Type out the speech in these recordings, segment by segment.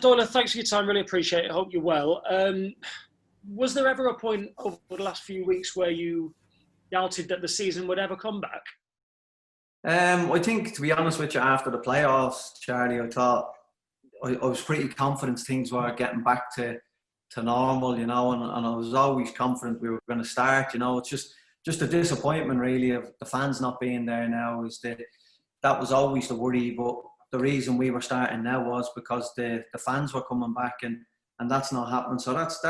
Doyle, thanks for your time. Really appreciate it. Hope you're well. Was there ever a point over the last few weeks where you doubted that the season would ever come back? I think, to be honest with you, after the playoffs, Charlie, I thought I was pretty confident things were getting back to normal, and I was always confident we were going to start. It's just a disappointment, really, of the fans not being there now. That was always the worry, but the reason we were starting now was because the fans were coming back, and that's not happening. So that's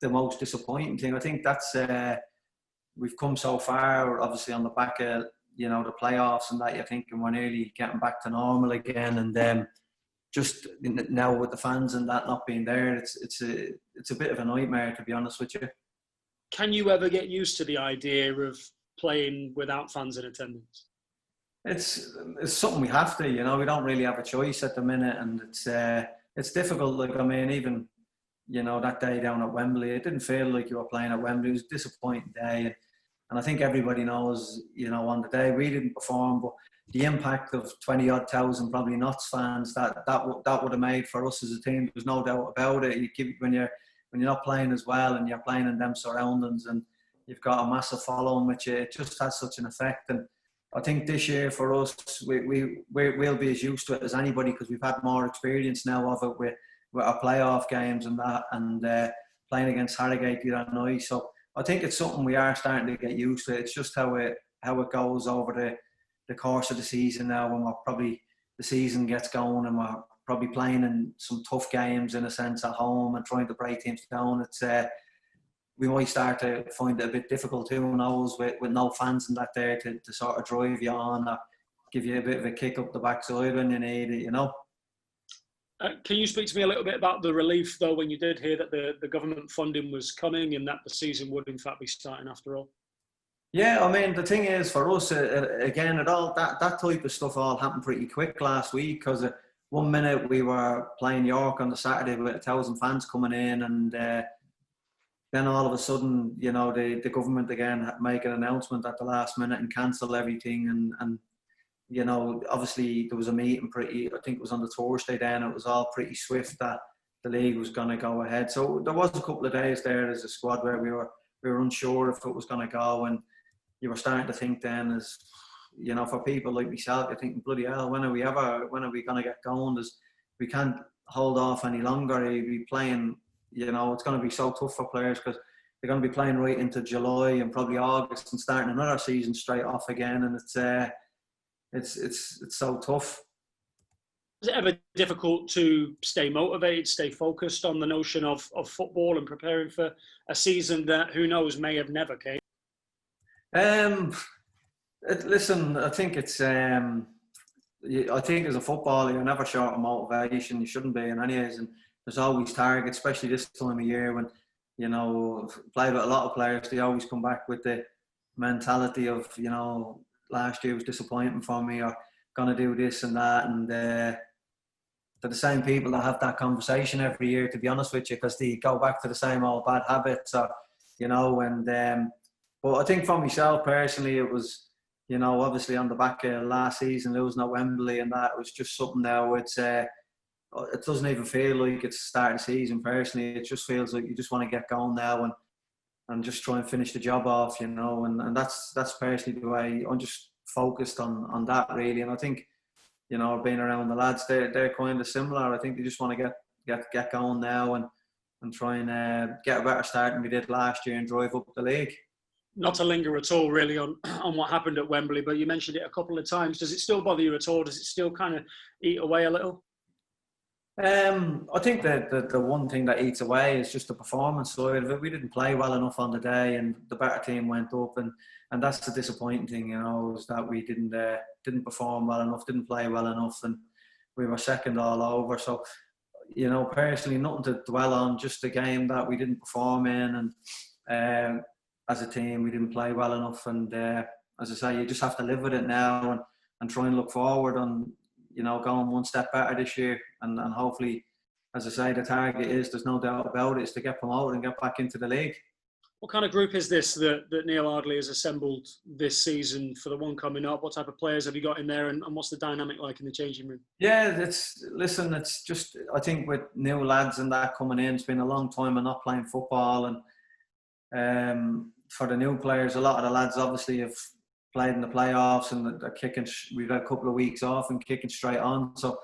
the most disappointing thing. I think that's we've come so far, obviously on the back of the playoffs and that. You're thinking we're nearly getting back to normal again, and just now with the fans and that not being there, it's a bit of a nightmare, to be honest with you. Can you ever get used to the idea of playing without fans in attendance? It's something we have to, we don't really have a choice at the minute, and it's difficult. Like, I mean, even that day down at Wembley, it didn't feel like you were playing at Wembley. It was a disappointing day, and I think everybody knows, on the day we didn't perform, but the impact of 20-odd thousand probably Notts fans that would have made for us as a team. There's no doubt about it. When you're not playing as well and you're playing in them surroundings and you've got a massive following, which it just has such an effect. And I think this year for us, we'll be as used to it as anybody, because we've had more experience now of it with our playoff games and that, and playing against Harrogate the other night. So I think it's something we are starting to get used to. It's just how it goes over the course of the season now, when the season gets going and we're probably playing in some tough games, in a sense, at home and trying to break teams down. It's we might start to find it a bit difficult, who knows, with no fans and that there to sort of drive you on or give you a bit of a kick up the backside when you need it, Can you speak to me a little bit about the relief, though, when you did hear that the government funding was coming and that the season would, in fact, be starting after all? Yeah, I mean, the thing is, for us, again, that type of stuff all happened pretty quick last week, because 1 minute we were playing York on the Saturday with 1,000 fans coming in, and then all of a sudden, the government again make an announcement at the last minute and cancel everything, and obviously there was a meeting I think it was on the Thursday then, it was all pretty swift that the league was going to go ahead. So there was a couple of days there as a squad where we were unsure if it was going to go, and you were starting to think then, as for people like myself, you're thinking, bloody hell, when are we going to get going? We can't hold off any longer. We'll be playing, it's going to be so tough for players, because they're going to be playing right into July and probably August and starting another season straight off again, and it's so tough. Is it ever difficult to stay motivated, stay focused on the notion of football and preparing for a season that, who knows, may have never came? Listen, I think it's. I think as a footballer, you're never short of motivation. You shouldn't be, in any ways, and there's always targets, especially this time of year when play with a lot of players. They always come back with the mentality of last year was disappointing for me, or gonna do this and that, and they're the same people that have that conversation every year, to be honest with you, because they go back to the same old bad habits, or and. But I think for myself personally, it was, obviously on the back of last season, losing at Wembley and that, it was just something now. It doesn't even feel like it's starting season personally. It just feels like you just want to get going now and just try and finish the job off, and that's personally the way I'm just focused on that, really. And I think, being around the lads, they're kind of similar. I think they just want to get going now and try and get a better start than we did last year and drive up the league. Not to linger at all, really, on what happened at Wembley, but you mentioned it a couple of times. Does it still bother you at all? Does it still kind of eat away a little? I think that the one thing that eats away is just the performance side of it. We didn't play well enough on the day, and the better team went up, and that's the disappointing thing, is that we didn't perform well enough, didn't play well enough, and we were second all over. So, personally, nothing to dwell on, just the game that we didn't perform in, and as a team, we didn't play well enough, and as I say, you just have to live with it now and try and look forward on, going one step better this year, and hopefully, as I say, the target is, there's no doubt about it, is to get promoted and get back into the league. What kind of group is this that Neil Ardley has assembled this season for the one coming up? What type of players have you got in there, and what's the dynamic like in the changing room? Yeah, it's just, I think with new lads and that coming in, it's been a long time of not playing football, and for the new players, a lot of the lads obviously have played in the playoffs and they're kicking. We've had a couple of weeks off and kicking straight on. So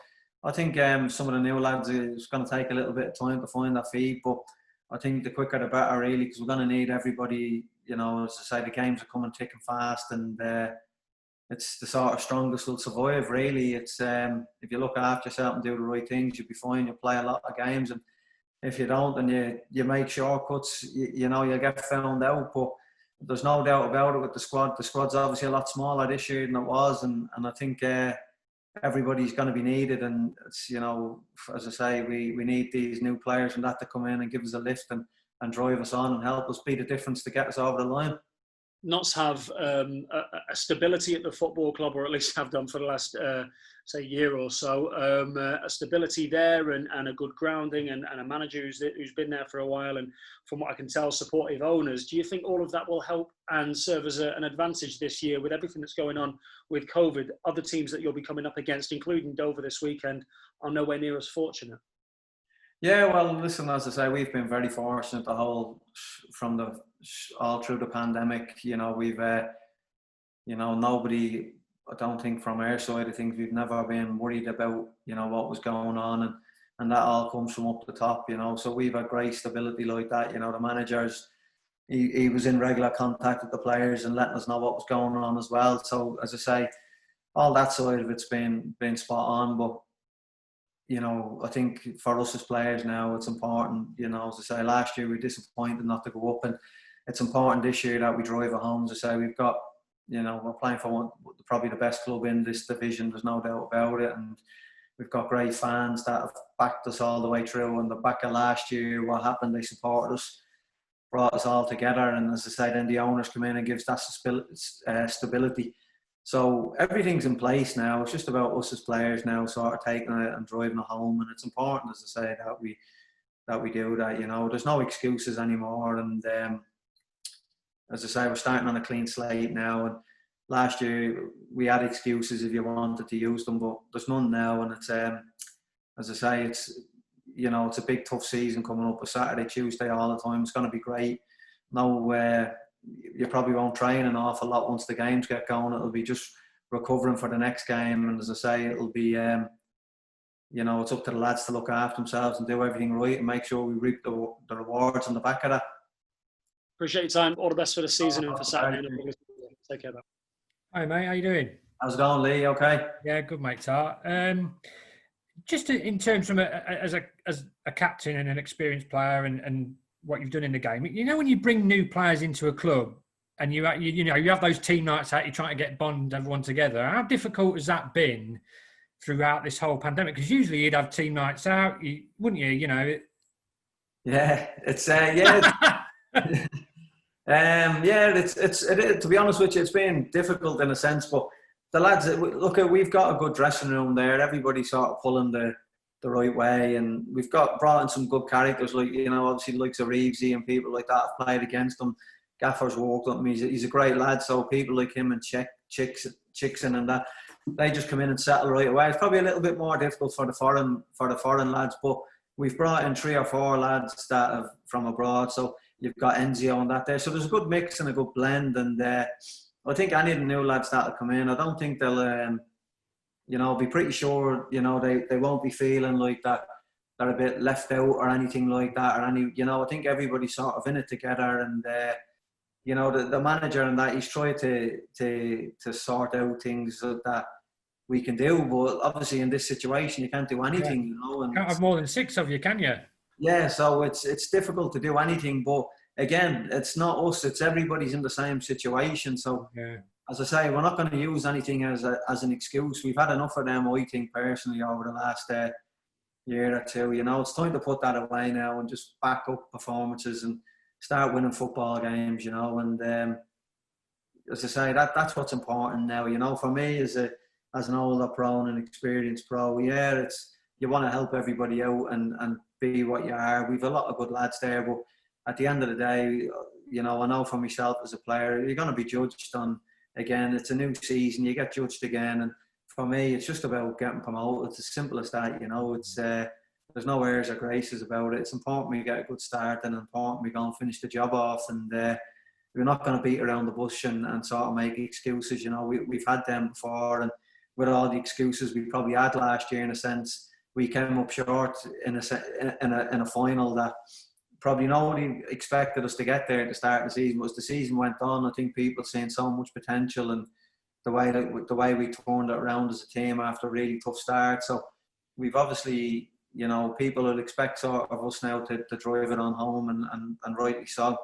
I think some of the new lads, it's going to take a little bit of time to find their feet, but I think the quicker the better, really, because we're going to need everybody. You know, as I say, the games are coming thick and fast, and it's the sort of strongest will survive, really. It's if you look after yourself and do the right things, you'll be fine. You'll play a lot of games, and if you don't and you make shortcuts, you know, you'll get found out. But there's no doubt about it with the squad. The squad's obviously a lot smaller this year than it was, and I think everybody's going to be needed. And it's, you know, as I say, we need these new players and that to come in and give us a lift and drive us on and help us be the difference to get us over the line. Notts have a stability at the football club, or at least have done for the last, say, year or so. A stability there and a good grounding and a manager who's been there for a while, and from what I can tell, supportive owners. Do you think all of that will help and serve as an advantage this year with everything that's going on with COVID? Other teams that you'll be coming up against, including Dover this weekend, are nowhere near as fortunate. Yeah, well, listen, as I say, we've been very fortunate all through the pandemic. You know, we've, you know, nobody, I don't think from our side of things, we've never been worried about, you know, what was going on, and that all comes from up the top, you know. So we've had great stability like that. You know, the managers, he was in regular contact with the players and letting us know what was going on as well. So, as I say, all that side of it's been spot on, but you know, I think for us as players now, it's important, you know, as I say, last year we were disappointed not to go up, and it's important this year that we drive it home. As I say, we've got, you know, we're playing for probably the best club in this division, there's no doubt about it, and we've got great fans that have backed us all the way through. And the back of last year, what happened, they supported us, brought us all together, and as I say, then the owners come in and gives that stability. So everything's in place now. It's just about us as players now, sort of taking it and driving it home. And it's important, as I say, that we do that. You know, there's no excuses anymore. And as I say, we're starting on a clean slate now. And last year we had excuses if you wanted to use them, but there's none now. And it's as I say, it's, you know, it's a big tough season coming up. A Saturday, Tuesday, all the time. It's going to be great. No. You probably won't train an awful lot once the games get going. It'll be just recovering for the next game, and as I say, it'll be you know, it's up to the lads to look after themselves and do everything right and make sure we reap the rewards on the back of that. Appreciate your time. All the best for the season and for Saturday. Take care, mate. Hi mate, how you doing? How's it going, Lee? Okay. Yeah, good mate, Tart. Just in terms from as a captain and an experienced player and what you've done in the game, you know, when you bring new players into a club and you know you have those team nights out, you're trying to bond everyone together. How difficult has that been throughout this whole pandemic? Because usually you'd have team nights out, wouldn't you? You know. Yeah, it's yeah. It's to be honest with you, it's been difficult in a sense, but the lads, look, we've got a good dressing room there. Everybody's sort of pulling the right way, and we've brought in some good characters, like, you know, obviously likes of Reevesy and people like that have played against him. Gaffer's walked up him. He's a great lad, so people like him and Chickson and that, they just come in and settle right away. It's probably a little bit more difficult for the foreign lads, but we've brought in 3 or 4 lads that are from abroad, so you've got Enzio and that there. So there's a good mix and a good blend, and I think any of the new lads that'll come in, I don't think they'll you know, be pretty sure, you know, they won't be feeling like that they're a bit left out or anything like that, or any, you know, I think everybody's sort of in it together, and you know, the manager and that, he's tried to sort out things that we can do, but obviously in this situation you can't do anything, you know. And can't have more than 6 of you, can you? Yeah, so it's difficult to do anything, but again, it's not us, it's everybody's in the same situation. So yeah. As I say, we're not going to use anything as an excuse. We've had enough of them, I think, personally, over the last year or two. You know, it's time to put that away now and just back up performances and start winning football games, you know. And as I say, that's what's important now, you know. For me, as an older pro and an experienced pro, yeah, it's, you want to help everybody out and be what you are. We've a lot of good lads there, but at the end of the day, you know, I know for myself as a player, you're going to be judged on, again, it's a new season, you get judged again. And for me, it's just about getting promoted. It's as simple as that, you know. It's there's no airs or graces about it. It's important we get a good start, and important we go and finish the job off. And we're not going to beat around the bush and sort of make excuses. You know, we've had them before, and with all the excuses we probably had last year, in a sense, we came up short in a final that probably nobody expected us to get there at the start of the season. But as the season went on, I think people seeing so much potential, and the way we turned it around as a team after a really tough start. So we've obviously, you know, people will expect sort of us now to drive it on home, and rightly so.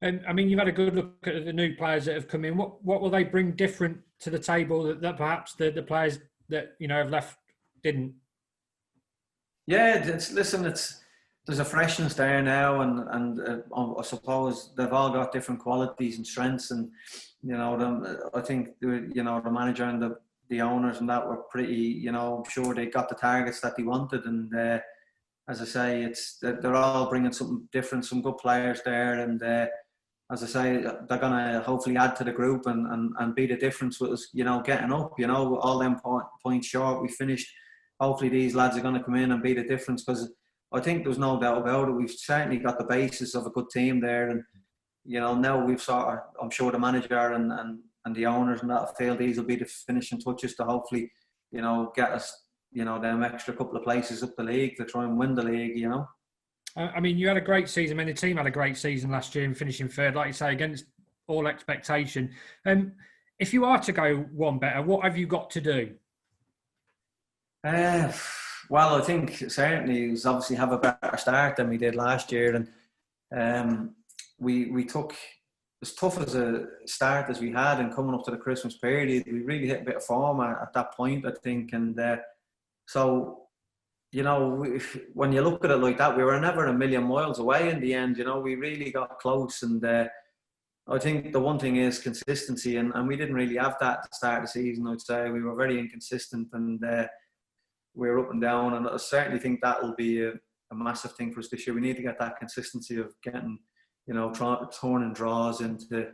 And I mean, you've had a good look at the new players that have come in. What will they bring different to the table that perhaps the players that, you know, have left didn't? Yeah, there's a freshness there now, and I suppose they've all got different qualities and strengths, and you know, I think, you know, the manager and the owners and that were pretty, you know, sure they got the targets that they wanted. And as I say, they're all bringing something different, some good players there, and as I say, they're gonna hopefully add to the group and be the difference with us, you know, getting up. You know, all them points short we finished. Hopefully these lads are going to come in and be the difference, because I think there's no doubt about it. We've certainly got the basis of a good team there, and you know, now we've sort of, I'm sure the manager and the owners and that feel these will be the finishing touches to hopefully, you know, get us, you know, them extra couple of places up the league to try and win the league, you know. I mean, you had a great season. I mean, the team had a great season last year and finishing third, like you say, against all expectation. If you are to go one better, what have you got to do? Well, I think certainly is obviously have a better start than we did last year, and we took, as tough as a start as we had, and coming up to the Christmas period, we really hit a bit of form at that point, I think, and so, you know, when you look at it like that, we were never a million miles away in the end. You know, we really got close, and I think the one thing is consistency, and we didn't really have that at the start of the season. I'd say we were very inconsistent, and we were up and down, and I certainly think that will be a massive thing for us this year. We need to get that consistency of getting, you know, turning draws into,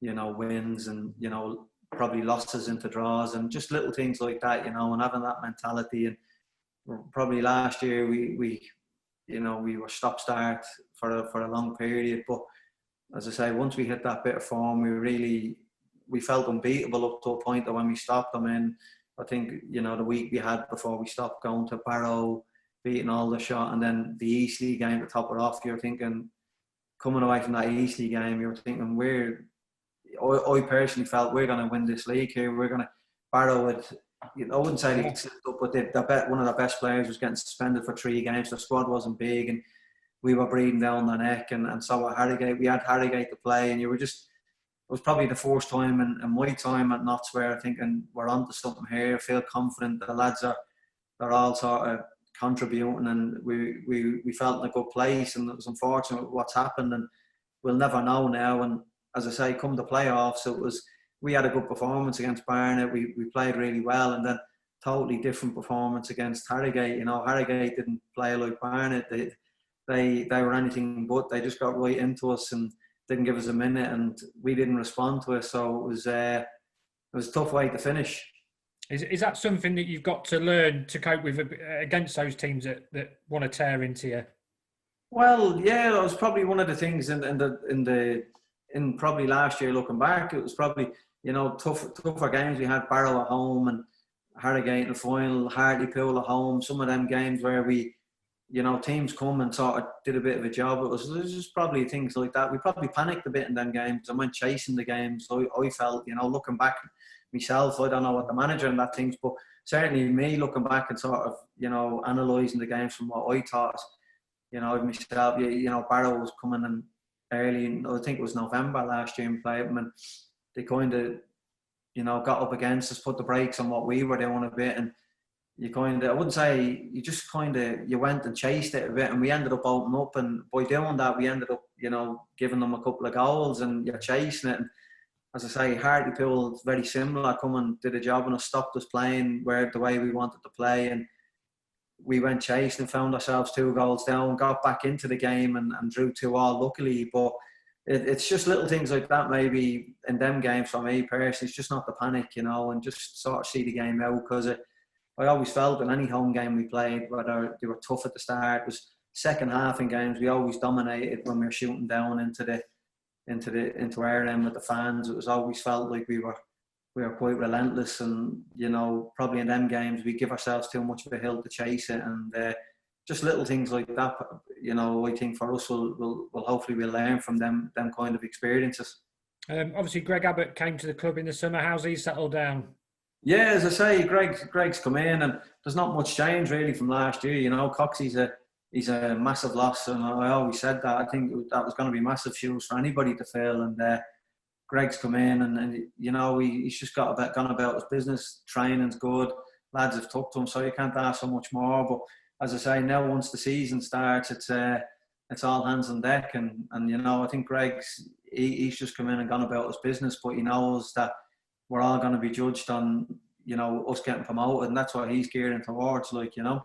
you know, wins, and, you know, probably losses into draws, and just little things like that, you know, and having that mentality. And probably last year we you know, we were stop-start for a long period, but as I say, once we hit that bit of form, we felt unbeatable up to a point that when we stopped them in, I think, you know, the week we had before we stopped, going to Barrow, beating all the shot, and then the Eastleigh game to top it off, you're thinking, coming away from that Eastleigh game, you're thinking, I personally felt we're going to win this league here. We're going to, Barrow would, you know, I wouldn't say they slipped up, but one of their best players was getting suspended for 3 games. The squad wasn't big, and we were breathing down the neck. And so at Harrogate, we had Harrogate to play, and you were just, it was probably the first time in my time at Notts where I think, and we're onto something here. I feel confident. The lads they're all sort of contributing, and we felt in a good place. And it was unfortunate what's happened, and we'll never know now. And as I say, come the playoffs, we had a good performance against Barnet. We played really well, and then totally different performance against Harrogate. You know, Harrogate didn't play like Barnet. They were anything but. They just got right into us and didn't give us a minute, and we didn't respond to it. So it was a tough way to finish. Is that something that you've got to learn to cope with against those teams that want to tear into you? Well, yeah, it was probably one of the things in probably last year looking back. It was probably, you know, tougher games. We had Barrow at home and Harrogate in the final, Hartlepool at home. Some of them games where we, you know, teams come and sort of did a bit of a job. It was just probably things like that. We probably panicked a bit in them games and went chasing the games. I felt, you know, looking back myself, I don't know what the manager and that thinks, but certainly me looking back and sort of, you know, analysing the games from what I thought, you know, myself, you know, Barrow was coming in early, I think it was November last year, and played them, and they kind of, you know, got up against us, put the brakes on what we were doing a bit, and you kind of, I wouldn't say, you just kind of, you went and chased it a bit, and we ended up opening up, and by doing that, we ended up, you know, giving them a couple of goals, and you're chasing it. And as I say, Hartlepool, very similar, come and did a job and stopped us playing the way we wanted to play, and we went chasing and found ourselves 2 goals down, got back into the game and drew 2-2 luckily. But it's just little things like that maybe in them games for me personally. It's just not the panic, you know, and just sort of see the game out, because I always felt in any home game we played, whether they were tough at the start, it was second half in games we always dominated when we were shooting down into Ireland with the fans. It was always felt like we were quite relentless, and you know, probably in them games we give ourselves too much of a hill to chase it, and just little things like that, you know, I think for us will hopefully we'll learn from them kind of experiences. Obviously, Greg Abbott came to the club in the summer. How's he settled down? Yeah, as I say, Greg's come in, and there's not much change really from last year. You know, Coxey's he's a massive loss, and I always said that. I think that was going to be massive shoes for anybody to fill, and Greg's come in, and you know, he's just gone about his business. Training's good, lads have took to him, so you can't ask so much more. But as I say, now once the season starts, it's all hands on deck, and you know, I think he's just come in and gone about his business, but he knows that we're all going to be judged on, you know, us getting promoted, and that's what he's gearing towards, like, you know.